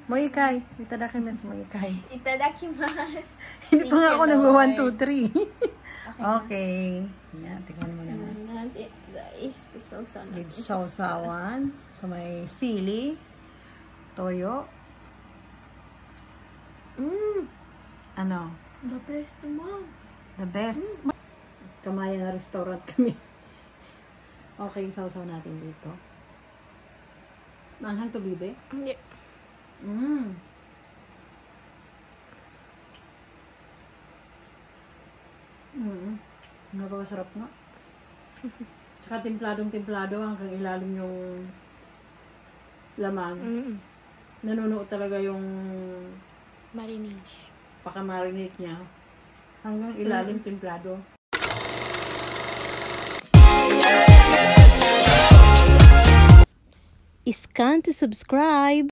Moikai. Itadakimasu, moikai. Itadakimasu. Hindi pa nga ako nag-1, 2, 3. Okay. Yan, tingnan mo naman. Guys, sausawan. With sausawan. So, may sili. Toyo. Ano? The best, mom. The best. Kamaya na restaurant kami. Okay, sausaw natin dito. Manghang to, bibe? Hindi. Napakasarap nga. Tsaka templadong-templado hanggang ilalim yung laman. Nanunuot talaga yung Marinade. paka-marinate niya. Hanggang ilalim templado. Scan to subscribe.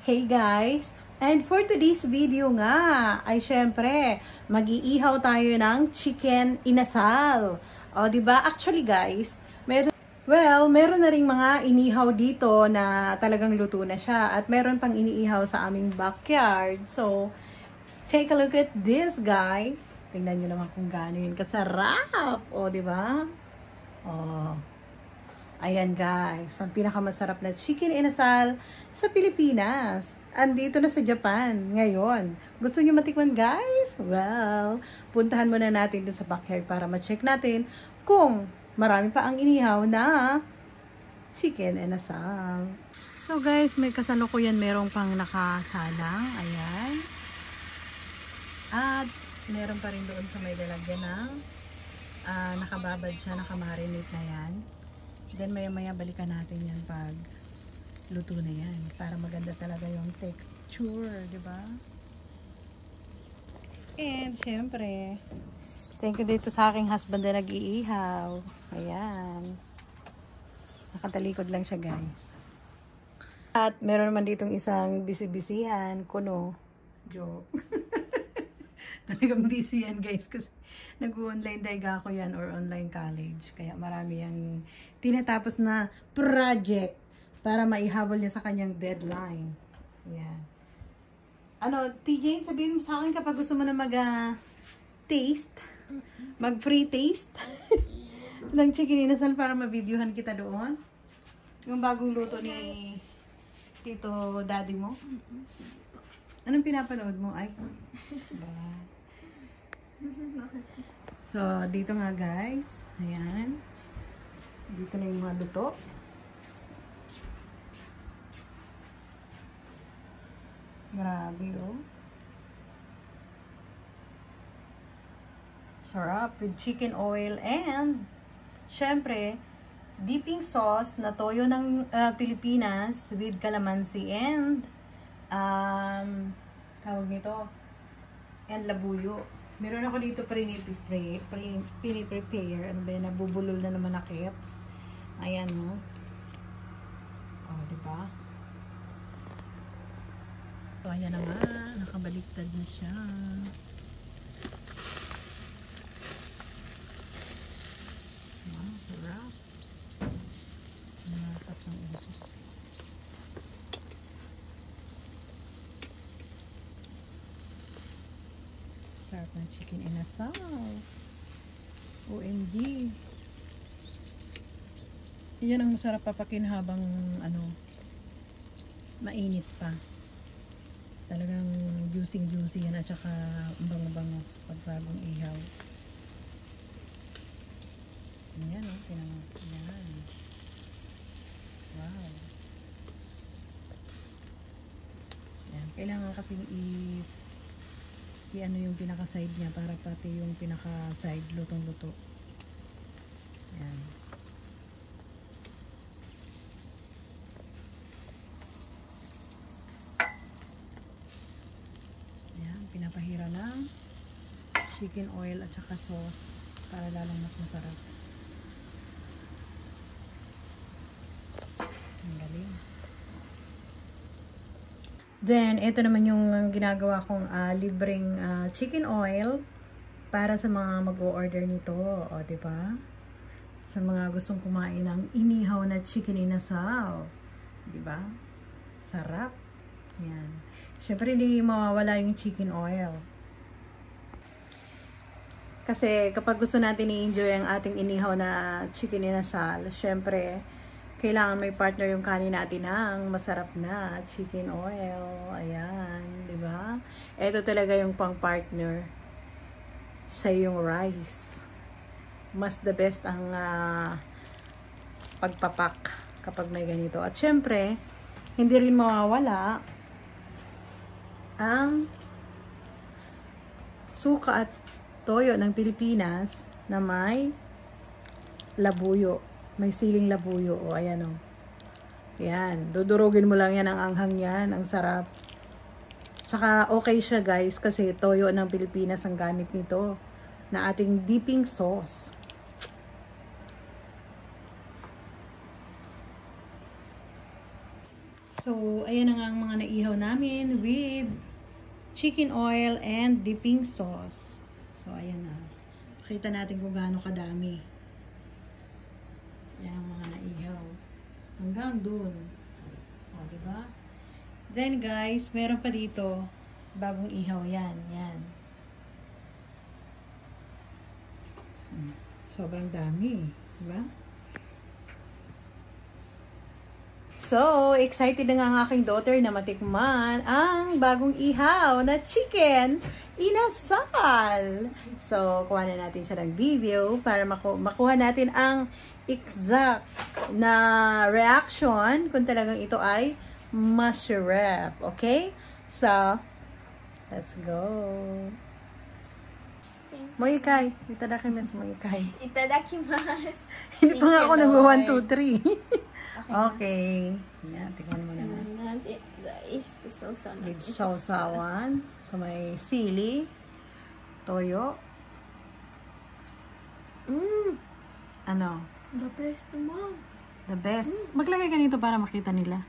Hey guys! And for today's video nga, ay syempre, mag-iihaw tayo ng chicken inasal. O, diba? Actually guys, meron na ring mga inihaw dito na talagang luto na siya. At meron pang iniihaw sa aming backyard. So, take a look at this guy. Tingnan nyo naman kung gaano yun kasarap. O, diba? O, ayan guys, ang pinakamasarap na chicken inasal sa Pilipinas. Andito na sa Japan ngayon. Gusto niyo matikman guys? Well, puntahan muna natin dun sa backyard para ma-check natin kung marami pa ang inihaw na chicken inasal. So guys, may kasalukuyan merong pang nakasalang. Ayan. At meron pa rin doon sa may lalagyan ng nakababad siya, nakamarinate na yan. Then maya-maya balikan natin yan pag luto na yan. Para maganda talaga yung texture, di ba? And syempre, thank you dito sa aking husband na nag-iihaw. Ayan. Nakatalikod lang siya guys. At meron naman ditong isang busy-busyhan, kuno. Joke. Talagang busy yan guys kasi nag-online daiga ako yan or online college. Kaya marami yung tinatapos na project para maihabol niya sa kanyang deadline. Yan. Ano, TJ, sabihin mo sa akin kapag gusto mo na mag-taste, mag-free taste ng chicken inasal para ma-videohan kita doon. Yung bagong luto ni Tito Daddy mo. Anong pinapanood mo? Ay, so, dito nga guys. Ayan. Dito na yung mga luto. Grabe, oh. Sarap with chicken oil and syempre, dipping sauce na toyo ng Pilipinas with calamansi and tawag nito and labuyo. Meron ako dito piniprepare. Ano ba yan? Nabubulol na naman na kits. Ayan, no? Oh, diba? So, ayan na nga. Nakabaliktad na siya. Wow, sarap. Natas ng uso. Sarap ng chicken inasal. OMG. Yan ang masarap papakin habang mainit pa. Talagang juicy yan at saka bango-bango pag bagong ihaw. Ayan, oh. Ayan. Wow. Ayan. Kailangan kasi ano yung pinaka-side niya para pati yung pinaka-side lutong-luto. Ayan. Ayan, pinapahira ng chicken oil at saka sauce para lalong mas masarap. Ang galing. Then, ito naman yung ginagawa kong libreng chicken oil para sa mga mag-o-order nito. O, diba? Sa mga gustong kumain ng inihaw na chicken inasal. Diba? Sarap. Yan. Siyempre, hindi mawawala yung chicken oil. Kasi kapag gusto natin i-enjoy ang ating inihaw na chicken inasal, siyempre, kailangan may partner yung kanin natin ng masarap na chicken oil. Ayan, di ba? Ito talaga yung pang-partner sa yung rice. Mas the best ang pagpapak kapag may ganito. At siyempre, hindi rin mawawala ang suka at toyo ng Pilipinas na may labuyo. May siling labuyo. O, ayan o. Ayan. Dudurugin mo lang yan ang anghang yan. Ang sarap. Tsaka okay siya guys kasi toyo ng Pilipinas ang gamit nito na ating dipping sauce. So, ayan na nga ang mga naihaw namin with chicken oil and dipping sauce. So, ayan na. Pakita natin kung gaano kadami. Ayan ang mga naihaw. Hanggang dun. O, diba? Then, guys, meron pa dito. Bagong ihaw yan. Yan. Sobrang dami. Diba? So, excited na nga ang aking daughter na matikman ang bagong ihaw na chicken inasal. So, kuha na natin siya ng video para makuha natin ang exact na reaction kung talagang ito ay masarap. Okay? So, let's go. Moikai. Itadakimasu, moikai. Itadakimasu. Hindi pa nga ako nag-1, 2, 3. Okay. Yan, tingnan mo naman. Guys, the sausawan. With sausawan. So, may sili, toyo. Ano? The best, mom. The best. Maglagay ka nito para makita nila.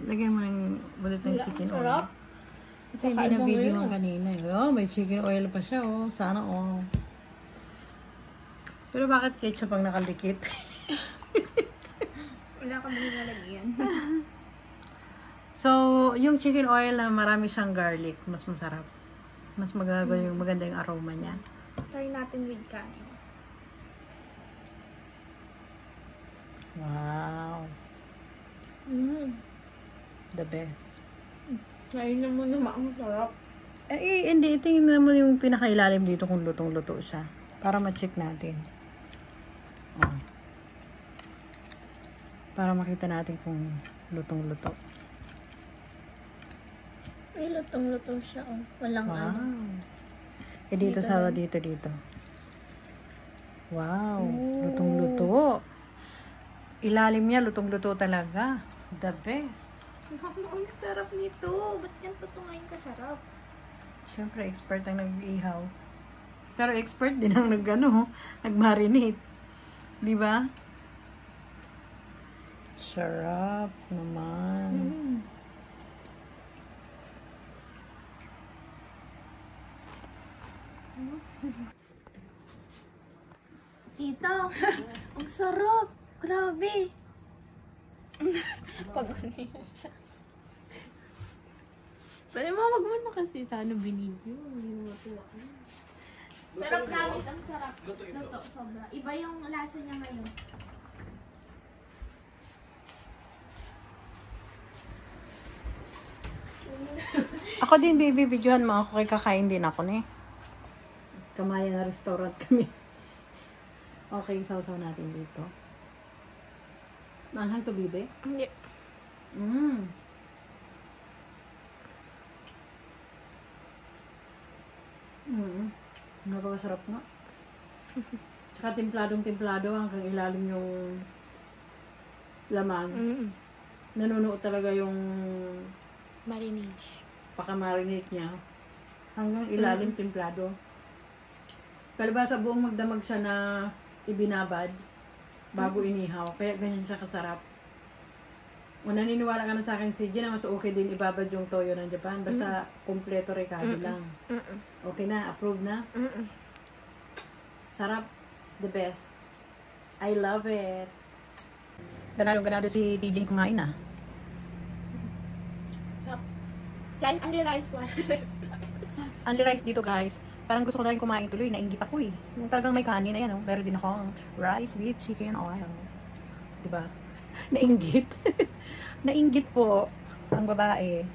Lagyan mo ng bulit ng chicken oil. Kasi hindi na video ang kanina. Oh, may chicken oil pa siya. Oh. Sana all. Pero bakit ketchup ang nakalikit? Wala kami nilalagyan. So, yung chicken oil na marami siyang garlic, mas masarap. Mas magagawin yung maganda yung aroma niya. Try natin with kanin. Wow. The best. Ngayon naman naman ang sarap. Eh, hindi. Tingnan mo yung pinakailalim dito kung lutong-luto siya. Para ma-check natin. Oh. Para makita natin kung lutong-luto. Ay, lutong-luto siya. Oh. Walang Wow. ano. Eh, dito sa dito. Wow. Lutong-luto. Ilalim niya, lutong-luto talaga. The best. Ang sarap nito. Ba't yan tutungayin ka sarap? Siyempre, expert ang nag-ihaw. Pero expert din ang nag-marinate. Di ba? Sarap naman. Tito, ang sarap. Grabe. Pagod niya siya. Pero wag mo na kasi sana binidyo. Hindi mo matuwa. Pero promise, ang sarap. Luto, sobra. Iba yung lasa niya ngayon. Ako din, baby, videohan mo ako. Kakain din ako na eh. Kamaya na restaurant kami. Okay, sausaw natin dito. Manghang to, baby? Hindi. Napakasarap nga. Tsaka templadong-templado hanggang ilalim yung laman. Nanunuot talaga yung Marinage. paka-marinate niya. Hanggang ilalim templado. Kalabasa buong magdamag siya na ibinabad bago inihaw. Kaya ganyan siya kasarap. O naniniwala ka na sa akin, CJ, na mas okay din ibabad yung toyo ng Japan. Basta kompleto recado lang. Okay na? Approved na? Sarap. The best. I love it. Ganado si DJ kumain ah. Rice, only rice one. Only rice dito, guys. Parang gusto ko na rin kumain tuloy. Nainggit ako eh. Yung talagang may kanin na yan, oh. Pero din ako rice with chicken oil. Diba? Nainggit. Nainggit po ang babae.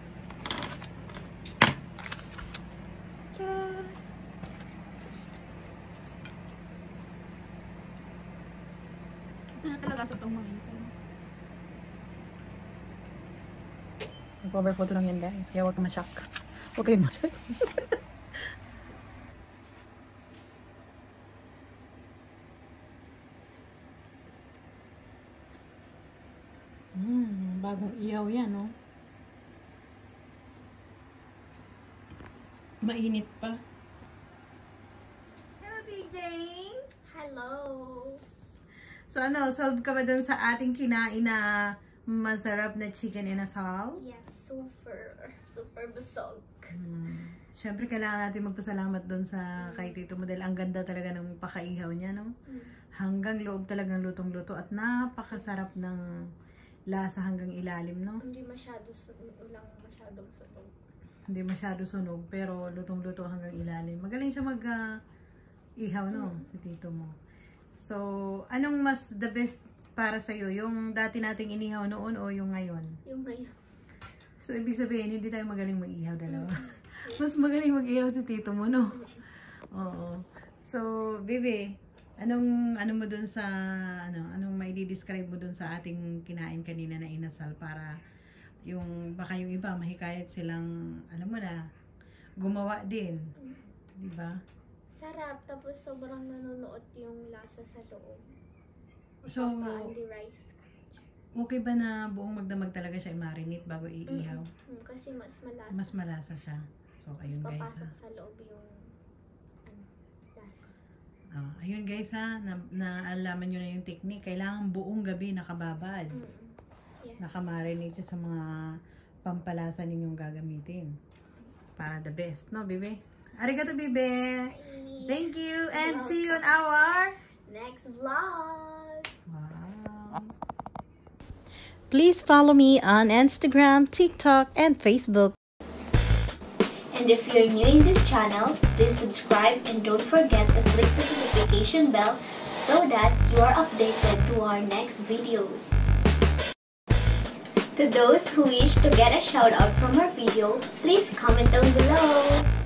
Ito na talaga sa itong mga isa. Nag-cover photo lang yan, guys. Kaya huwag ka ma-shock. Huwag kayong ma-shock. Bagong ihaw yan, no? Mainit pa. Hello, TJ! Hello! So, ano, solve ka ba dun sa ating kinain na masarap na chicken inasal? Yes, super. Super busog. Siyempre, kailangan natin magpasalamat dun sa kay Tito Mo dahil ang ganda talaga ng pakaihaw niya, no? Hanggang loob talagang lutong-luto at napakasarap ng lasa hanggang ilalim, no? Hindi masyadong sunog. Hindi masyado sunog, pero lutong-luto hanggang ilalim. Magaling siya mag-ihaw, no? Si Tito Mo. So, anong mas the best para sa'yo? Yung dati nating inihaw noon o yung ngayon? Yung ngayon. So, ibig sabihin, hindi tayo magaling mag-ihaw dalawa. Mas magaling mag-ihaw si Tito Mo, no? Oo. So, Bibi, anong mo dun sa, anong may di-describe mo dun sa ating kinain kanina na inasal para yung, baka yung iba, mahikayat silang, alam mo na, gumawa din. Diba? Sarap, tapos sobrang nanonood yung lasa sa loob. So, Only rice. okay ba na buong magdamag talaga siya i-marinate bago iihaw? Kasi mas malasa. Mas malasa siya. So, ayun guys. Papasok sa loob yung lasa. Ayun guys ha, naalaman nyo na yung technique. Kailangan buong gabi nakababad. Yes. Nakamarinate siya sa mga pampalasa ninyong gagamitin. Para the best, no, Bibi? Arigato, Bibi! Bye. Thank you and see you on our next vlog! Wow! Please follow me on Instagram, TikTok, and Facebook. And if you're new in this channel, please subscribe and don't forget to click the notification bell so that you are updated to our next videos. To those who wish to get a shout out from our video, please comment down below.